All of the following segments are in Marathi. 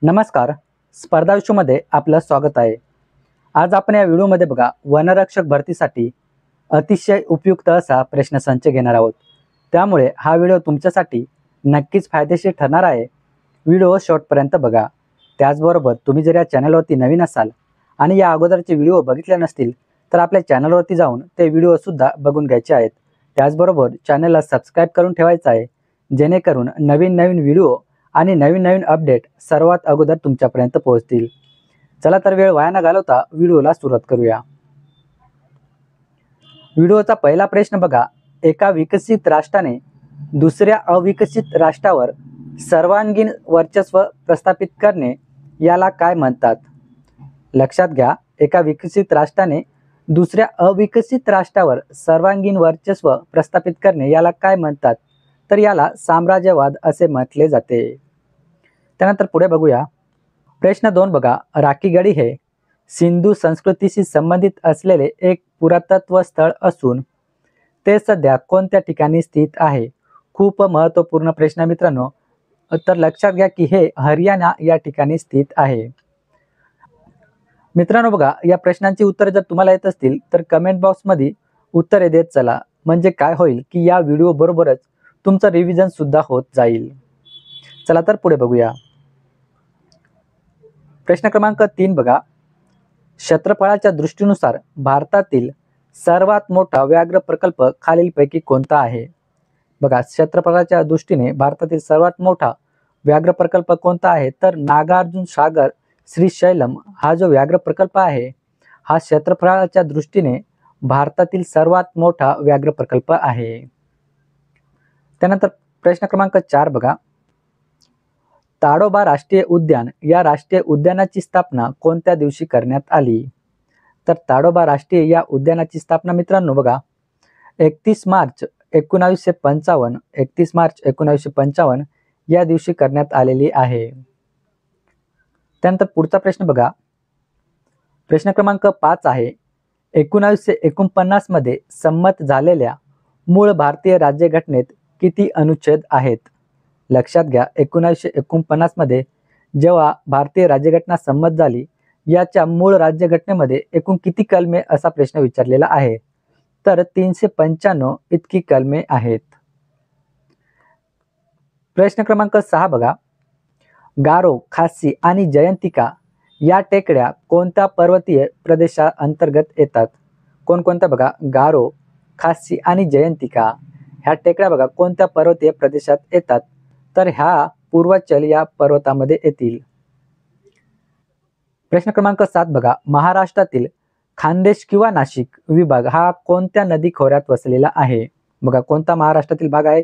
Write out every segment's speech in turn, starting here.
नमस्कार. स्पर्धा विश्वमध्ये आपलं स्वागत आहे. आज आपण या व्हिडिओमध्ये बघा वनरक्षक भरतीसाठी अतिशय उपयुक्त असा प्रश्नसंच घेणार आहोत. त्यामुळे हा व्हिडिओ तुमच्यासाठी नक्कीच फायदेशीर ठरणार आहे. व्हिडिओ शेवटपर्यंत बघा. त्याचबरोबर तुम्ही जर या चॅनलवरती नवीन असाल आणि या अगोदरचे व्हिडिओ बघितले नसतील तर आपल्या चॅनलवरती जाऊन ते व्हिडिओसुद्धा बघून घ्यायचे आहेत. त्याचबरोबर चॅनलला सबस्क्राईब करून ठेवायचं आहे, जेणेकरून नवीन व्हिडिओ आणि नवीन अपडेट सर्वात अगोदर तुमच्यापर्यंत पोहोचतील. चला तर वेळ वाया न घालवता व्हिडिओला सुरुवात करूया. व्हिडिओचा पहिला प्रश्न बघा. एका विकसित राष्ट्राने दुसऱ्या अविकसित राष्ट्रावर सर्वांगीण वर्चस्व प्रस्थापित करणे याला काय म्हणतात? लक्षात घ्या, एका विकसित राष्ट्राने दुसऱ्या अविकसित राष्ट्रावर सर्वांगीण वर्चस्व प्रस्थापित करणे याला काय म्हणतात? तर याला साम्राज्यवाद असे म्हटले जाते. त्यानंतर पुढे बघूया. प्रश्न 2 बघा. राखीगढी हे सिंधू संस्कृतीशी संबंधित असलेले एक पुरातत्व स्थळ असून ते सध्या कोणत्या ठिकाणी स्थित आहे? खूप महत्त्वपूर्ण प्रश्न मित्रांनो. तर लक्षात घ्या की हे हरियाणा या ठिकाणी स्थित आहे. मित्रांनो बघा, या प्रश्नांची उत्तरे जर तुम्हाला येत असतील तर कमेंट बॉक्समध्ये उत्तरे देत चला. म्हणजे काय होईल की या व्हिडिओ बरोबरच तुमचं रिव्हिजन सुद्धा होत जाईल. चला तर पुढे बघूया. प्रश्न क्रमांक 3 बघा. क्षेत्रफळाच्या दृष्टीनुसार भारतातील सर्वात मोठा व्याघ्र प्रकल्प खालीलपैकी कोणता आहे? बघा, क्षेत्रफळाच्या दृष्टीने भारतातील सर्वात मोठा व्याघ्र प्रकल्प कोणता आहे? तर नागार्जुन सागर श्रीशैलम हा जो व्याघ्र प्रकल्प आहे हा क्षेत्रफळाच्या दृष्टीने भारतातील सर्वात मोठा व्याघ्र प्रकल्प आहे. त्यानंतर प्रश्न क्रमांक 4 बघा. ताडोबा राष्ट्रीय उद्यान या राष्ट्रीय उद्यानाची स्थापना कोणत्या दिवशी करण्यात आली? तर ताडोबा राष्ट्रीय या उद्यानाची स्थापना मित्रांनो बघा 31 मार्च 1955 या दिवशी करण्यात आलेली आहे. त्यानंतर पुढचा प्रश्न बघा. प्रश्न क्रमांक 5 आहे. 1949 मध्ये संमत झालेल्या मूळ भारतीय राज्यघटनेत किती अनुच्छेद आहेत? लक्षात घ्या, 1949 मध्ये जेव्हा भारतीय राज्यघटना संमत झाली याच्या मूळ राज्यघटनेमध्ये एकूण किती कलमे असा प्रश्न विचारलेला आहे? तर 395 इतकी कलमे आहेत. प्रश्न क्रमांक 6 बघा. गारो, खासी आणि जयंतिका या टेकड्या कोणत्या पर्वतीय प्रदेशाअंतर्गत येतात? कोणकोणत्या बघा? गारो, खासी आणि जयंतिका ह्या टेकड्या बघा कोणत्या पर्वतीय प्रदेशात येतात? तर ह्या पूर्वांचल या पर्वतामध्ये येतील. प्रश्न क्रमांक 7 बघा. महाराष्ट्रातील खानदेश किंवा नाशिक विभाग हा कोणत्या नदी खोऱ्यात वसलेला आहे? बघा, कोणता महाराष्ट्रातील भाग आहे?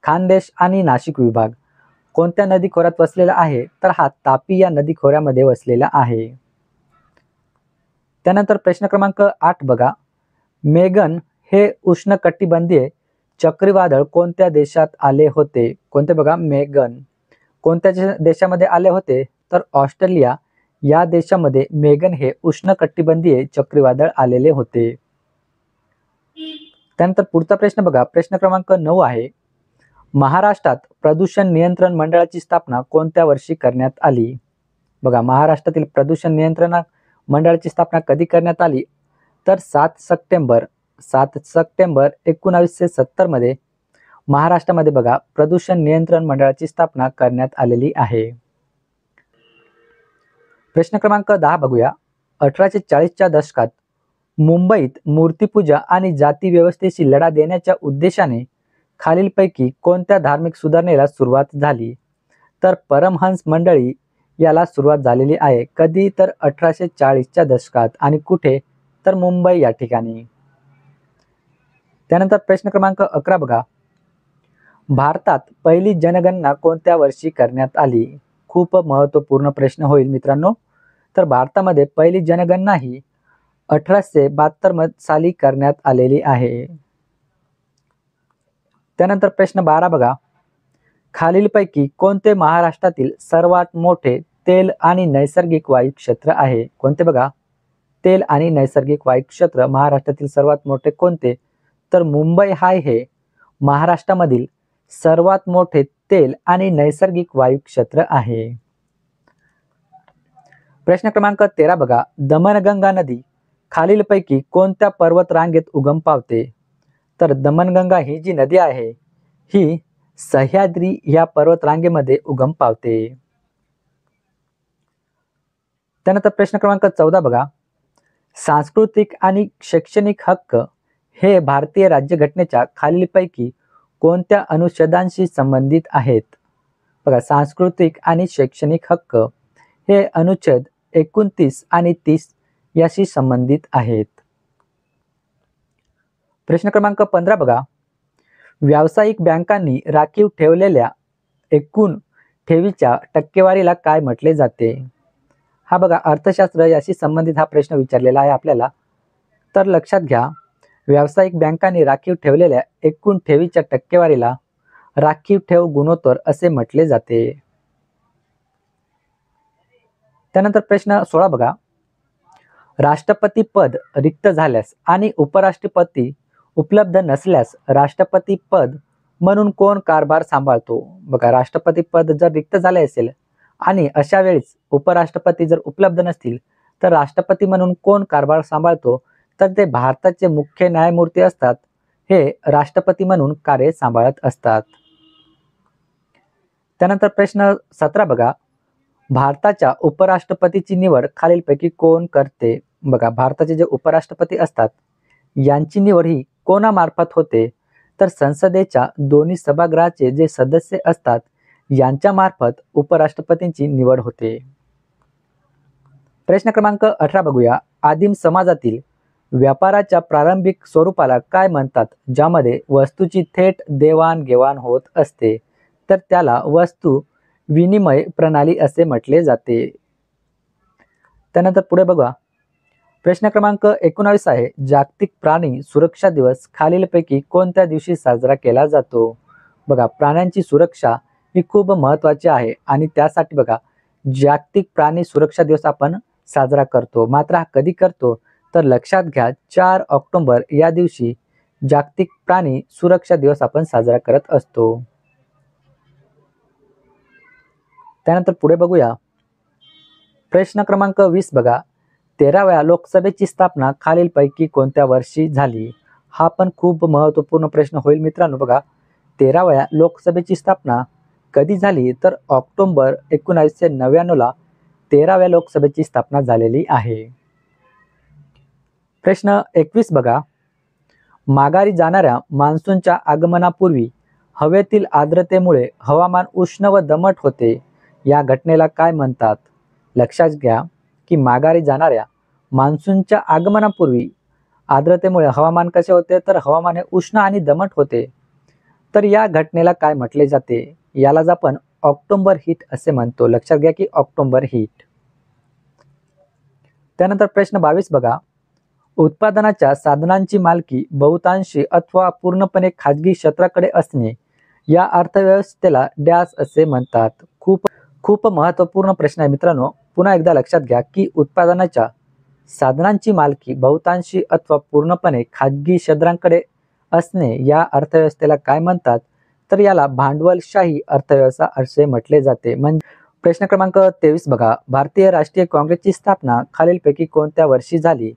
खानदेश आणि नाशिक विभाग कोणत्या नदी खोऱ्यात वसलेला आहे? तर हा तापी या नदी खोऱ्यामध्ये वसलेला आहे. त्यानंतर प्रश्न क्रमांक 8 बघा. मेगन हे उष्णकटिबंधीय चक्रीवादळ कोणत्या देशात आले होते? कोणते बघा? मेगन कोणत्या देशामध्ये आले होते? तर ऑस्ट्रेलिया या देशामध्ये मेगन हे उष्णकटिबंधीय चक्रीवादळ आलेले होते. त्यानंतर पुढचा प्रश्न बघा. प्रश्न क्रमांक 9 आहे. महाराष्ट्रात प्रदूषण नियंत्रण मंडळाची स्थापना कोणत्या वर्षी करण्यात आली? बघा, महाराष्ट्रातील प्रदूषण नियंत्रण मंडळाची स्थापना कधी करण्यात आली? तर 7 सप्टेंबर 1970 मध्ये महाराष्ट्रामध्ये बघा प्रदूषण नियंत्रण मंडळाची स्थापना करण्यात आलेली आहे. प्रश्न क्रमांक 10 बघूया. 1840च्या दशकात मुंबईत मूर्तिपूजा आणि जाती व्यवस्थेशी लढा देण्याच्या उद्देशाने खालीलपैकी कोणत्या धार्मिक सुधारणेला सुरुवात झाली? तर परमहंस मंडळी याला सुरुवात झालेली आहे. कधी? तर 1840च्या दशकात. आणि कुठे? तर मुंबई या ठिकाणी. त्यानंतर प्रश्न क्रमांक 11 बघा. भारतात पहिली जनगणना कोणत्या वर्षी करण्यात आली? खूप महत्त्वपूर्ण प्रश्न होईल मित्रांनो. तर भारतामध्ये पहिली जनगणना ही 1872 साली करण्यात आलेली आहे. त्यानंतर प्रश्न 12 बघा. खालीलपैकी कोणते महाराष्ट्रातील सर्वात मोठे तेल आणि नैसर्गिक वायू क्षेत्र आहे? कोणते बघा? तेल आणि नैसर्गिक वायू क्षेत्र महाराष्ट्रातील सर्वात मोठे कोणते? तर मुंबई हाय हे महाराष्ट्रामधील सर्वात मोठे तेल आणि नैसर्गिक वायू क्षेत्र आहे. प्रश्न क्रमांक 13 बघा, दमणगंगा नदी खालीलपैकी कोणत्या पर्वत रांगेत उगम पावते? तर दमणगंगा ही जी नदी आहे ही सह्याद्री या पर्वत रांगेमध्ये उगम पावते. त्यानंतर प्रश्न क्रमांक 14 बघा, सांस्कृतिक आणि शैक्षणिक हक्क हे भारतीय राज्यघटनेच्या खालीलपैकी कोणत्या अनुच्छेदांशी संबंधित आहेत? बघा, सांस्कृतिक आणि शैक्षणिक हक्क हे अनुच्छेद 29 आणि 30 याशी संबंधित आहेत. प्रश्न क्रमांक 15 बघा, व्यावसायिक बँकांनी राखीव ठेवलेल्या एकूण ठेवीच्या टक्केवारीला काय म्हटले जाते? हा बघा, अर्थशास्त्र याशी संबंधित हा प्रश्न विचारलेला आहे आपल्याला. तर लक्षात घ्या, व्यावसायिक बँकांनी राखीव ठेवलेल्या एकूण ठेवीच्या टक्केवारीला राखीव ठेव गुणोत्तर असे म्हटले जाते. त्यानंतर प्रश्न 16 बघा, राष्ट्रपती पद रिक्त झाल्यास आणि उपराष्ट्रपती उपलब्ध नसल्यास राष्ट्रपती पद म्हणून कोण कारभार सांभाळतो? बघा, राष्ट्रपती पद जर रिक्त झाले असेल आणि अशा वेळेस उपराष्ट्रपती जर उपलब्ध नसतील तर राष्ट्रपती म्हणून कोण कारभार सांभाळतो? तर ते भारताचे मुख्य न्यायमूर्ती असतात, हे राष्ट्रपती म्हणून कार्य सांभाळत असतात. त्यानंतर प्रश्न 17 बघा, भारताच्या उपराष्ट्रपतीची निवड खालीलपैकी कोण करते? बघा, भारताचे जे उपराष्ट्रपती असतात यांची निवड ही कोणामार्फत होते? तर संसदेच्या दोन्ही सभागृहाचे जे सदस्य असतात यांच्या मार्फत उपराष्ट्रपतींची निवड होते. प्रश्न क्रमांक 18 बघूया, आदिम समाजातील व्यापाराच्या प्रारंभिक स्वरूपाला काय म्हणतात ज्यामध्ये वस्तूची थेट देवाणघेवाण होत असते? तर त्याला वस्तू विनिमय प्रणाली असे म्हटले जाते. त्यानंतर पुढे बघा, प्रश्न क्रमांक 19 आहे, जागतिक प्राणी सुरक्षा दिवस खालीलपैकी कोणत्या दिवशी साजरा केला जातो? बघा, प्राण्यांची सुरक्षा ही खूप महत्त्वाची आहे आणि त्यासाठी बघा जागतिक प्राणी सुरक्षा दिवस आपण साजरा करतो. मात्र हा कधी करतो? तर लक्षात घ्या, 4 ऑक्टोबर या दिवशी जागतिक प्राणी सुरक्षा दिवस आपण साजरा करत असतो. त्यानंतर पुढे बघूया, प्रश्न क्रमांक 20 बघा, 13व्या लोकसभेची स्थापना खालीलपैकी कोणत्या वर्षी झाली? हा पण खूप महत्त्वपूर्ण प्रश्न होईल मित्रांनो. बघा, 13व्या लोकसभेची स्थापना कधी झाली? तर ऑक्टोबर 1999 ला 13व्या लोकसभेची स्थापना झालेली आहे. प्रश्न 21 बघा, माघारी जाणाऱ्या मान्सूनच्या आगमनापूर्वी हवेतील आर्द्रतेमुळे हवामान उष्ण व दमट होते, या घटनेला काय म्हणतात? लक्षात घ्या की माघारी जाणाऱ्या मान्सूनच्या आगमनापूर्वी आर्द्रतेमुळे हवामान कसे होते? तर हवामान हे उष्ण आणि दमट होते. तर या घटनेला काय म्हटले जाते? यालाच आपण ऑक्टोबर हीट असे म्हणतो. लक्षात घ्या की ऑक्टोबर हीट. त्यानंतर प्रश्न 22 बघा, उत्पादनाच्या साधनांची मालकी बहुतांशी अथवा पूर्णपणे खाजगी क्षेत्राकडे असणे या अर्थव्यवस्थेला डॅश असे म्हणतात? खूप महत्त्वपूर्ण प्रश्न आहे मित्रांनो. पुन्हा एकदा लक्षात घ्या की उत्पादनाच्या साधनांची मालकी बहुतांशी अथवा पूर्णपणे खाजगी क्षेत्रांकडे असणे या अर्थव्यवस्थेला काय म्हणतात? तर याला भांडवलशाही अर्थव्यवस्था असे म्हटले जाते. म्हणजे प्रश्न क्रमांक 23 बघा, भारतीय राष्ट्रीय काँग्रेसची स्थापना खालीलपैकी कोणत्या वर्षी झाली?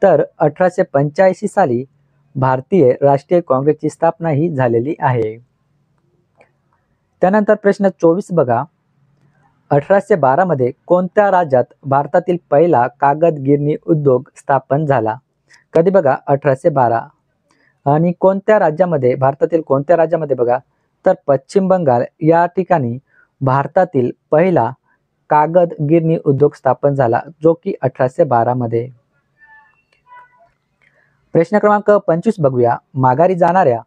तर 1885 साली भारतीय राष्ट्रीय काँग्रेसची स्थापना ही झालेली आहे. त्यानंतर प्रश्न 24 बघा, 1812 मध्ये कोणत्या राज्यात भारतातील पहिला कागद गिरणी उद्योग स्थापन झाला? कधी? बघा, 1812. आणि कोणत्या राज्यामध्ये? भारतातील कोणत्या राज्यामध्ये? बघा, तर पश्चिम बंगाल या ठिकाणी भारतातील पहिला कागद गिरणी उद्योग स्थापन झाला, जो की 1812 मध्ये. प्रश्न क्रमांक 25 बघूया, माघारी जाणाऱ्या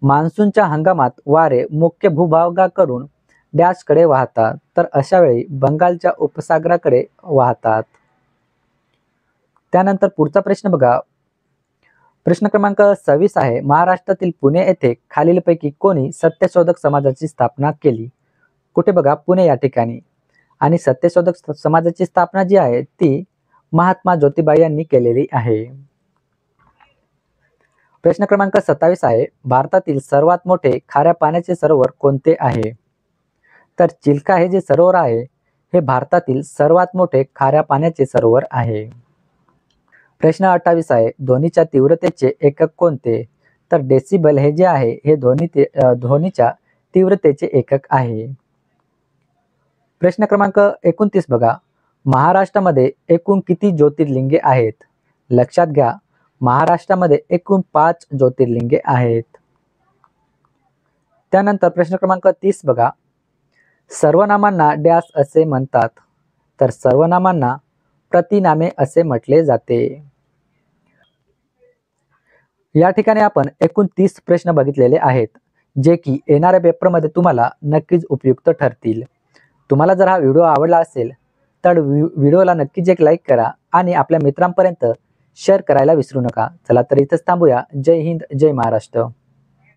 मान्सूनच्या हंगामात वारे मुख्य भूभागाकडून डॅशकडे वाहतात, तर अशा वेळी बंगालच्या उपसागराकडे वाहतात. त्यानंतर पुढचा प्रश्न बघा, प्रश्न क्रमांक 26 आहे, महाराष्ट्रातील पुणे येथे खालीलपैकी कोणी सत्यशोधक समाजाची स्थापना केली? कुठे? बघा, पुणे या ठिकाणी. आणि सत्यशोधक समाजाची स्थापना जी आहे ती महात्मा ज्योतिबा यांनी केलेली आहे. प्रश्न क्रमांक 27 आहे, भारतातील सर्वात मोठे खाऱ्या पाण्याचे सरोवर कोणते आहे? तर चिल्का हे जे सरोवर आहे हे भारतातील सर्वात मोठे खाऱ्या पाण्याचे सरोवर आहे? प्रश्न 28 आहे, ध्वनीच्या तीव्रतेचे एकक कोणते? तर डेसिबल हे जे आहे हे ध्वनीच्या तीव्रतेचे एकक आहे. प्रश्न क्रमांक 29 बघा, महाराष्ट्रामध्ये एकूण किती ज्योतिर्लिंगे आहेत? लक्षात घ्या, महाराष्ट्रामध्ये एकूण 5 ज्योतिर्लिंगे आहेत. त्यानंतर प्रश्न क्रमांक 30 बघा, सर्वनामांना डॅश असे म्हणतात? तर सर्वनामांना प्रतिनामे असे म्हटले जाते. या ठिकाणी आपण एकूण 30 प्रश्न बघितलेले आहेत, जे की येणाऱ्या पेपरमध्ये तुम्हाला नक्कीच उपयुक्त ठरतील. तुम्हाला जर हा व्हिडिओ आवडला असेल तर व्हिडिओला नक्कीच एक लाईक करा आणि आपल्या मित्रांपर्यंत शेअर करायला विसरू नका. चला तर इथेच थांबूया. जय हिंद, जय महाराष्ट्र.